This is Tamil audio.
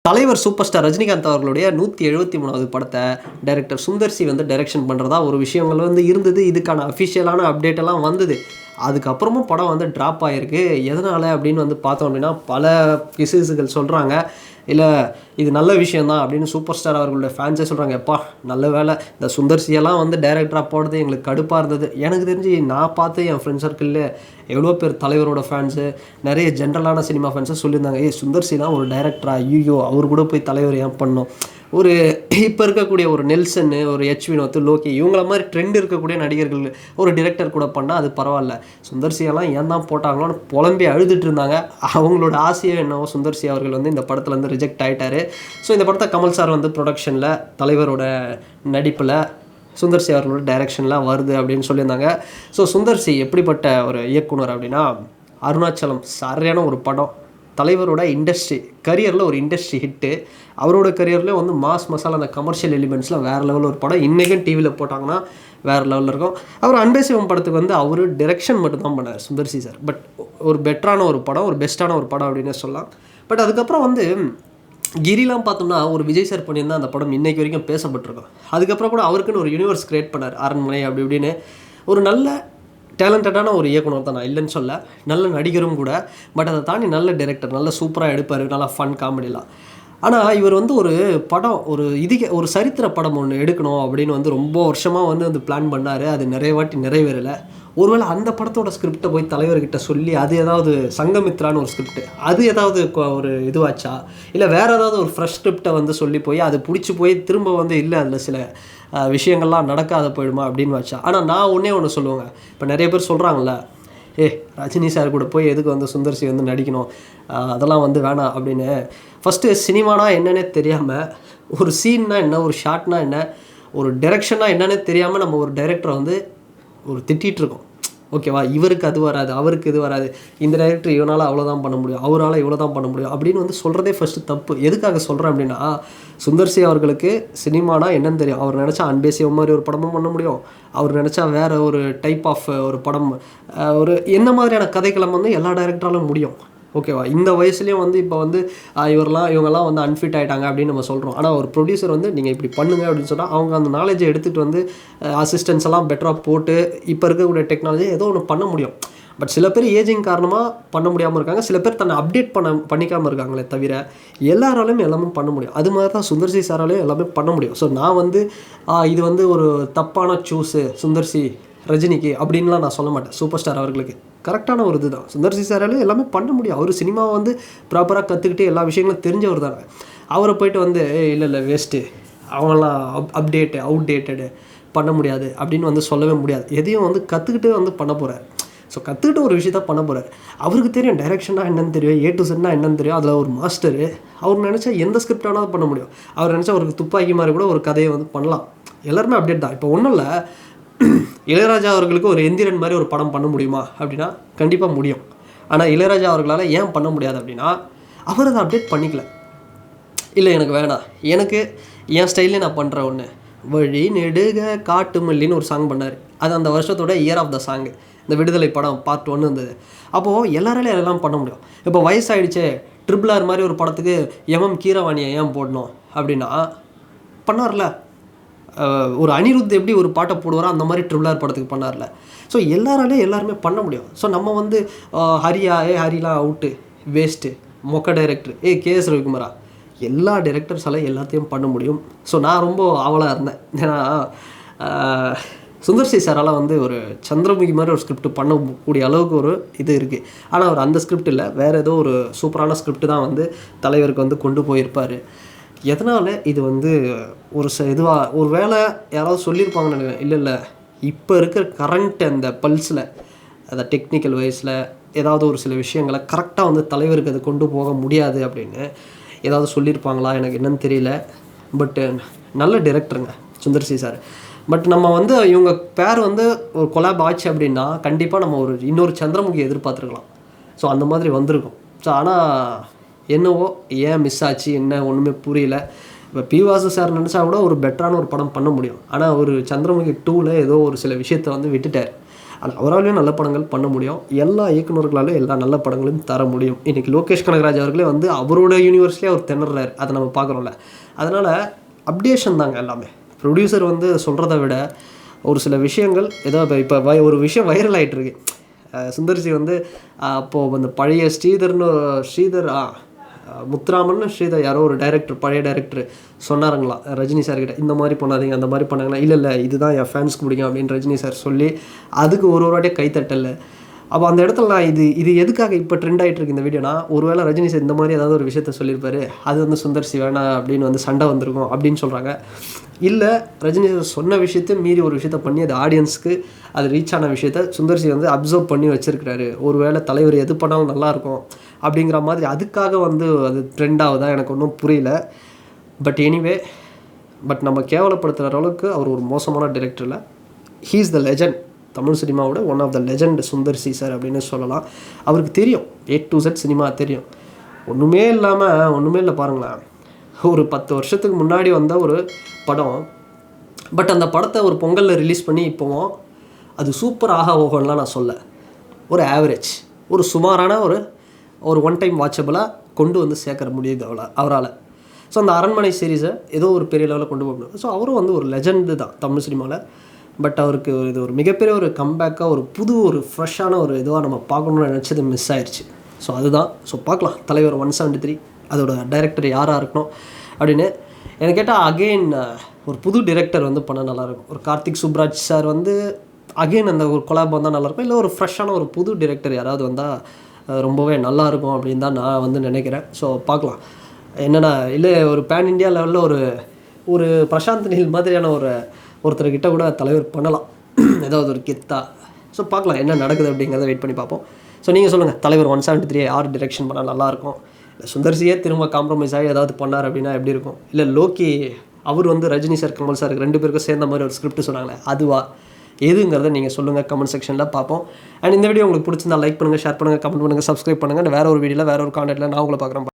தலைவர் சூப்பர் ஸ்டார் ரஜினிகாந்த் அவர்களுடைய 173வது படத்தை டைரக்டர் சுந்தர் சி வந்து டைரக்ஷன் பண்ணுறதா ஒரு விஷயங்கள் வந்து இருந்தது. இதுக்கான அஃபிஷியலான அப்டேட் எல்லாம் வந்தது. அதுக்கப்புறமும் படம் வந்து ட்ராப் ஆகிருக்கு. எதனால் அப்படின்னு வந்து பார்த்தோம் அப்படின்னா பல கிசுகிசுகள் சொல்கிறாங்க. இல்லை இது நல்ல விஷயந்தான் அப்படின்னு சூப்பர் ஸ்டார் அவர்களுடைய ஃபேன்ஸே சொல்கிறாங்க. எப்பா நல்ல வேலை இந்த சுந்தர் சியெல்லாம் வந்து டைரக்டராக போடுறது எங்களுக்கு கடுப்பாக இருந்தது. எனக்கு தெரிஞ்சு நான் பார்த்து என் ஃப்ரெண்ட் சர்க்கிளில் எவ்வளோ பேர் தலைவரோட ஃபேன்ஸு நிறைய ஜென்ரலான சினிமா ஃபேன்ஸை சொல்லியிருந்தாங்க. சுந்தர் சிலாம் ஒரு டைரக்டரா, ஐயோ அவர் கூட போய் தலைவர் ஏன் பண்ணோம். ஒரு இப்போ இருக்கக்கூடிய ஒரு நெல்சன்னு, ஒரு ஹெச் வினோத், லோகி இவங்கள மாதிரி ட்ரெண்ட் இருக்கக்கூடிய நடிகர்கள் ஒரு டிரெக்டர் கூட பண்ணால் அது பரவாயில்ல. சுந்தர் சியெல்லாம் ஏன் தான் போட்டாங்களோன்னு புலம்பி அழுதுட்டு இருந்தாங்க. அவங்களோட ஆசையோ என்னவோ சுந்தர் சி அவர்கள் வந்து இந்த படத்தில் வந்து ரிஜெக்ட் ஆகிட்டார். ஸோ இந்த படத்தை கமல் சார் வந்து ப்ரொடக்ஷனில் தலைவரோட நடிப்பில் சுந்தர் சி அவர்களோட டைரக்ஷன்லாம் வருது அப்படின்னு சொல்லியிருந்தாங்க. ஸோ சுந்தர் சி எப்படிப்பட்ட ஒரு இயக்குனர் அப்படின்னா, அருணாச்சலம் சரியான ஒரு படம். தலைவரோட இண்டஸ்ட்ரி கரியரில் ஒரு இண்டஸ்ட்ரி ஹிட்டு. அவரோட கரியரில் வந்து மாஸ் மசாலா அந்த கமர்ஷியல் எலிமெண்ட்ஸ்லாம் வேறு லெவலில் ஒரு படம். இன்றைக்கும் டிவியில் போட்டாங்கன்னா வேறு லெவலில் இருக்கும். அவர் அன்பே சிவம் படத்துக்கு வந்து அவர் டிரெக்ஷன் மட்டும் தான் பண்ணார் சுந்தர் சி சார். பட் ஒரு பெட்டரான ஒரு படம், ஒரு பெஸ்ட்டான ஒரு படம் அப்படின்னு சொல்லலாம். பட் அதுக்கப்புறம் வந்து கிரிலாம் பார்த்தோம்னா ஒரு விஜய் சார் பண்ணியிருந்தால் அந்த படம் இன்றைக்கு வரைக்கும் பேசப்பட்டிருக்கும். அதுக்கப்புறம் கூட அவருக்குன்னு ஒரு யூனிவர்ஸ் கிரியேட் பண்ணார். அரண்மனை அப்படி இப்படின்னு ஒரு நல்ல டேலண்டடான ஒரு இயக்குனர் தான், நான் இல்லைன்னு சொல்ல. நல்ல நடிகரும் கூட. பட் அதை தாண்டி நல்ல டைரக்டர், நல்ல சூப்பராக எடுப்பார், நல்லா ஃபன் காமெடிலாம். ஆனால் இவர் வந்து ஒரு படம், ஒரு சரித்திர படம் ஒன்று எடுக்கணும் அப்படின்னு வந்து ரொம்ப வருஷமாக வந்து பிளான் பண்ணார். அது நிறைய வாட்டி நிறைவேறலை. ஒருவேளை அந்த படத்தோட ஸ்கிரிப்டை போய் தலைவர்கிட்ட சொல்லி அது ஏதாவது சங்கமித்ரான்னு ஒரு ஸ்கிரிப்ட் அது ஏதாவது ஒரு இதுவாச்சா, இல்லை வேறு ஏதாவது ஒரு ஃப்ரெஷ் ஸ்கிரிப்டை வந்து சொல்லி போய் அது பிடிச்சி போய் திரும்ப வந்து இல்லை அதில் சில விஷயங்கள்லாம் நடக்காத போயிடுமா அப்படின்னு வச்சா. ஆனால் நான் ஒன்று சொல்லுவேங்க. இப்போ நிறைய பேர் சொல்கிறாங்கல்ல, ரஜினி சார் கூட போய் எதுக்கு வந்து சுந்தர் சி வந்து நடிக்கணும், அதெல்லாம் வந்து வேணாம் அப்படின்னு. ஃபஸ்ட்டு சினிமானா என்னன்னே தெரியாமல், ஒரு சீன்னா என்ன, ஒரு ஷார்ட்னா என்ன, ஒரு டைரக்ஷன்னா என்னன்னே தெரியாமல் நம்ம ஒரு டைரக்டரை வந்து திட்டிகிட்ருக்கோம். ஓகேவா, இவருக்கு அது வராது, அவருக்கு இது வராது, இந்த டைரக்டர் இவனால் அவ்வளோதான் பண்ண முடியும், அவரால் இவ்வளோ தான் பண்ண முடியும் அப்படின்னு வந்து சொல்கிறதே ஃபஸ்ட்டு தப்பு. எதுக்காக சொல்கிறேன் அப்படின்னா, சுந்தர் சி அவர்களுக்கு சினிமானா என்னன்னு தெரியும். அவர் நினச்சா அன்பே சிவம் மாதிரி ஒரு படமும் பண்ண முடியும். அவர் நினச்சா வேறு ஒரு டைப் ஆஃப் ஒரு படம், ஒரு என்ன மாதிரியான கதைக்களம் வந்து எல்லா டைரக்டராலும் முடியும். ஓகேவா, இந்த வயசுலேயும் வந்து இப்போ வந்து இவங்கெல்லாம் வந்து அன்ஃபிட் ஆகிட்டாங்க அப்படின்னு நம்ம சொல்கிறோம். ஆனால் ஒரு ப்ரொடியூசர் வந்து நீங்கள் இப்படி பண்ணுங்க அப்படின்னு சொன்னால் அவங்க அந்த நாலேஜை எடுத்துகிட்டு வந்து அசிஸ்டன்ஸ் எல்லாம் பெட்டராக போட்டு இப்போ இருக்கக்கூடிய டெக்னாலஜி ஏதோ ஒன்று பண்ண முடியும். பட் சில பேர் ஏஜிங் காரணமாக பண்ண முடியாமல் இருக்காங்க. சில பேர் தன்னை அப்டேட் பண்ணிக்காமல் இருக்காங்களே தவிர எல்லாராலையும் எல்லாமே பண்ண முடியும். அது மாதிரி தான் சுந்தர் சி சாராலையும் எல்லாமே பண்ண முடியும். ஸோ நான் வந்து இது வந்து ஒரு தப்பான சூஸு சுந்தர் சி ரஜினிக்கு அப்படின்லாம் நான் சொல்ல மாட்டேன். சூப்பர் ஸ்டார் அவர்களுக்கு கரெக்டான ஒரு இதுதான். சுந்தர் சி சாராலையும் எல்லாமே பண்ண முடியும். அவர் சினிமாவை வந்து ப்ராப்பராக கற்றுக்கிட்டு எல்லா விஷயங்களும் தெரிஞ்சவர் தானே. அவரை போய்ட்டு வந்து இல்லை வேஸ்ட்டு, அவங்களாம் அவுடேட்டடு பண்ண முடியாது அப்படின்னு வந்து சொல்லவே முடியாது. எதையும் வந்து கற்றுக்கிட்டு வந்து பண்ண போகிறார். ஸோ கற்றுக்கிட்டு ஒரு விஷயத்த பண்ண போகிறார். அவருக்கு தெரியும் டைரக்ஷனாக என்னென்னு தெரியும், ஏ டு செட்னா என்னென்னு தெரியும். அதில் ஒரு மாஸ்டரு. அவர் நினச்சா எந்த ஸ்கிரிப்ட் வேணாலும் பண்ண முடியும். அவர் நினச்சா அவருக்கு துப்பாக்கி மாதிரி கூட ஒரு கதையை வந்து பண்ணலாம். எல்லாருமே அப்டேட் தான். இப்போ ஒன்றும் இல்லை, இளையராஜா அவர்களுக்கு ஒரு எந்திரன் மாதிரி ஒரு படம் பண்ண முடியுமா அப்படின்னா கண்டிப்பாக முடியும். ஆனால் இளையராஜா அவர்களால் ஏன் பண்ண முடியாது அப்படின்னா அவர் அதை அப்டேட் பண்ணிக்கல. இல்லை எனக்கு வேணாம், எனக்கு என் ஸ்டைல்லே நான் பண்ணுற ஒன்று, வழி நெடுக காட்டு மல்லின்னு ஒரு சாங் பண்ணார். அது அந்த வருஷத்தோட இயர் ஆஃப் த சாங். இந்த விடுதலை படம் பார்ட் 1 இருந்தது. அப்போது எல்லாராலையும் அதெல்லாம் பண்ண முடியும். இப்போ வயசாகிடுச்சே, RRR மாதிரி ஒரு படத்துக்கு கீரவாணியை ஏன் போடணும் அப்படின்னா பண்ணார்ல. ஒரு அனிருத் எப்படி ஒரு பாட்டை போடுவாரோ அந்த மாதிரி RRR படத்துக்கு பண்ணார்ல. ஸோ எல்லாராலையும் எல்லாருமே பண்ண முடியும். ஸோ நம்ம வந்து ஹரிலாம் அவுட்டு, வேஸ்ட்டு, மொக்க டைரக்டர், KS ரவிக்குமாரா, எல்லா டைரக்டர்ஸால் எல்லாத்தையும் பண்ண முடியும். ஸோ நான் ரொம்ப ஆவலாக இருந்தேன். ஏன்னா சுந்தர் சி சாரால் வந்து ஒரு சந்திரமுகி மாதிரி ஒரு ஸ்கிரிப்ட் பண்ணக்கூடிய அளவுக்கு ஒரு இது இருக்குது. ஆனால் அவர் அந்த ஸ்கிரிப்ட் இல்லை, வேறு ஏதோ ஒரு சூப்பரான ஸ்கிரிப்ட் தான் வந்து தலைவருக்கு வந்து கொண்டு போயிருப்பார். எதனால் இது வந்து ஒரு இதுவாக ஒரு வேளை யாராவது சொல்லியிருப்பாங்கன்னு நினைக்கிறேன். இல்லை இப்போ இருக்கிற கரண்ட் அந்த பல்ஸில், அந்த டெக்னிக்கல் வைஸில் ஏதாவது ஒரு சில விஷயங்களை கரெக்டாக வந்து தலைவருக்கு அது கொண்டு போக முடியாது அப்படின்னு ஏதாவது சொல்லியிருப்பாங்களா, எனக்கு என்னன்னு தெரியல. பட்டு நல்ல டைரக்டருங்க சுந்தர் சி சார். பட் நம்ம வந்து இவங்க பேர் வந்து ஒரு கொலாப் ஆச்சு அப்படின்னா கண்டிப்பாக நம்ம இன்னொரு சந்திரமுகி எதிர்பார்த்துருக்கலாம். ஸோ அந்த மாதிரி வந்திருக்கும். ஸோ ஆனால் என்னவோ ஏன் மிஸ் ஆச்சு என்ன ஒன்றுமே புரியல. இப்போ பி வாசு சார் நினச்சா கூட ஒரு பெட்டரான ஒரு படம் பண்ண முடியும். ஆனால் ஒரு சந்திரமுகி 2ல் ஏதோ ஒரு சில விஷயத்தை வந்து விட்டுட்டார். ஆனால் அவராலையும் நல்ல படங்கள் பண்ண முடியும். எல்லா இயக்குநர்களாலும் எல்லா நல்ல படங்களையும் தர முடியும். இன்றைக்கி லோகேஷ் கனகராஜ் அவர்களே வந்து அவரோட யூனிவர்ஸ்லேயே அவர் திணறாரு, அதை நம்ம பார்க்குறோம்ல. அதனால் அப்டேஷன் தாங்க எல்லாமே. ப்ரொடியூசர் வந்து சொல்கிறத விட ஒரு சில விஷயங்கள் ஏதோ இப்போ ஒரு விஷயம் வைரல் ஆகிட்டுருக்கு. சுந்தர்சி வந்து அப்போது அந்த பழைய ஸ்ரீதர் முத்துராமன் ஸ்ரீதர் யாரோ ஒரு டைரக்டர், பழைய டைரக்டர் சொன்னாருங்களாம் ரஜினி சார்கிட்ட, இந்த மாதிரி பண்ணாதீங்க அந்த மாதிரி பண்ணாங்களா. இல்லை இதுதான் என் ஃபேன்ஸ்க்கு பிடிக்கும் அப்படின்னு ரஜினி சார் சொல்லி அதுக்கு ஒரு வாட்டியே கைத்தட்டல. அப்போ அந்த இடத்துல நான் இது எதுக்காக இப்போ ட்ரெண்ட் ஆகிட்டு இருக்கு இந்த வீடியோனா, ஒருவேளை ரஜினி சார் இந்த மாதிரி ஏதாவது ஒரு விஷயத்த சொல்லியிருப்பாரு, அது வந்து சுந்தர்சி வேணாம் அப்படின்னு வந்து சண்டை வந்திருக்கும் அப்படின்னு சொல்கிறாங்க. இல்லை ரஜினி சார் சொன்ன விஷயத்தை மீறி ஒரு விஷயத்த பண்ணி அது ஆடியன்ஸ்க்கு அது ரீச் ஆன விஷயத்த சுந்தர்சி வந்து அப்சர்வ் பண்ணி வச்சுருக்கிறாரு. ஒருவேளை தலைவர் எது பண்ணாலும் நல்லாயிருக்கும் அப்படிங்கிற மாதிரி அதுக்காக வந்து அது ட்ரெண்ட் ஆகுதா எனக்கு ஒன்றும் புரியல. பட் நம்ம கேவலப்படுத்துகிற அளவுக்கு அவர் ஒரு மோசமான டைரக்டரில். He is the legend, Tamil சினிமாவோட one of the legend Sundar C sir அப்படின்னு சொல்லலாம். அவருக்கு தெரியும் A to Z சினிமா தெரியும். ஒன்றுமே இல்லை பாருங்களேன். ஒரு 10 வருஷத்துக்கு முன்னாடி வந்த ஒரு படம், பட் அந்த படத்தை ஒரு பொங்கலில் ரிலீஸ் பண்ணி இப்போவும் அது சூப்பர் ஓகோலாம் நான் சொல்ல, ஒரு ஆவரேஜ், ஒரு சுமாரான ஒரு ஒன் டைம் வாட்சபிளாக கொண்டு வந்து சேர்க்கற முடியுது அவரால். ஸோ அந்த அரண்மனை சீரீஸை ஏதோ ஒரு பெரிய லெவலில் கொண்டு போக முடியும். ஸோ அவரும் வந்து ஒரு லெஜண்டு தான் தமிழ் சினிமாவில். பட் அவருக்கு இது ஒரு மிகப்பெரிய ஒரு கம்பேக்காக ஒரு ஃப்ரெஷ்ஷான ஒரு இதுவாக நம்ம பார்க்கணுன்னு நினச்சது மிஸ் ஆயிடுச்சு. ஸோ அதுதான். ஸோ பார்க்கலாம் தலைவர் 173 அதோட டைரக்டர் யாராக இருக்கணும் அப்படின்னு. எனக்கு கேட்டால் அகெயின் ஒரு புது டிரெக்டர் வந்து பண்ண நல்லாயிருக்கும். ஒரு கார்த்திக் சுப்ராஜ் சார் வந்து அகெயின் அந்த ஒரு கொலாப் வந்தால் நல்லாயிருக்கும். இல்லை ஒரு ஃப்ரெஷ்ஷான ஒரு புது டிரெக்டர் யாராவது வந்தால் ரொம்பவே நல்லாயிருக்கும் அப்படின்னு தான் நான் வந்து நினைக்கிறேன். ஸோ பார்க்கலாம் என்னென்னா. இல்லை ஒரு பேன் இண்டியா லெவலில் ஒரு பிரசாந்த் நீல் மாதிரியான ஒருத்தர்கிட்ட கூட தலைவர் பண்ணலாம் ஏதாவது ஒரு கெத்தா. ஸோ பார்க்கலாம் என்ன நடக்குது அப்படிங்கிறத வெயிட் பண்ணி பார்ப்போம். ஸோ நீங்கள் சொல்லுங்கள், தலைவர் 173 யார் டிரெக்ஷன் பண்ணால் நல்லாயிருக்கும்? இல்லை சுந்தர்சியே திரும்ப காம்ப்ரமைஸ் ஆகி ஏதாவது பண்ணார் அப்படின்னா எப்படி இருக்கும்? இல்லை லோக்கி அவர் வந்து ரஜினி சார் கமல் சார் 2 பேருக்கும் சேர்ந்த மாதிரி ஒரு ஸ்கிரிப்ட் சொன்னாங்களே அதுவா எதுங்கிறத நீங்கள் சொல்லுங்கள் கமெண்ட் செக்ஷனில் பார்ப்போம். அண்ட் இந்த வீடியோ உங்களுக்கு பிடிச்சிருந்தா லைக் பண்ணுங்கள், ஷேர் பண்ணுங்கள், கமெண்ட் பண்ணுங்கள், சப்ஸ்கிரைப் பண்ணுங்கள். வேறு ஒரு வீடியோவில் வேறு ஒரு கான்டென்ட்டில் நான் உங்களை பார்க்குறேன்.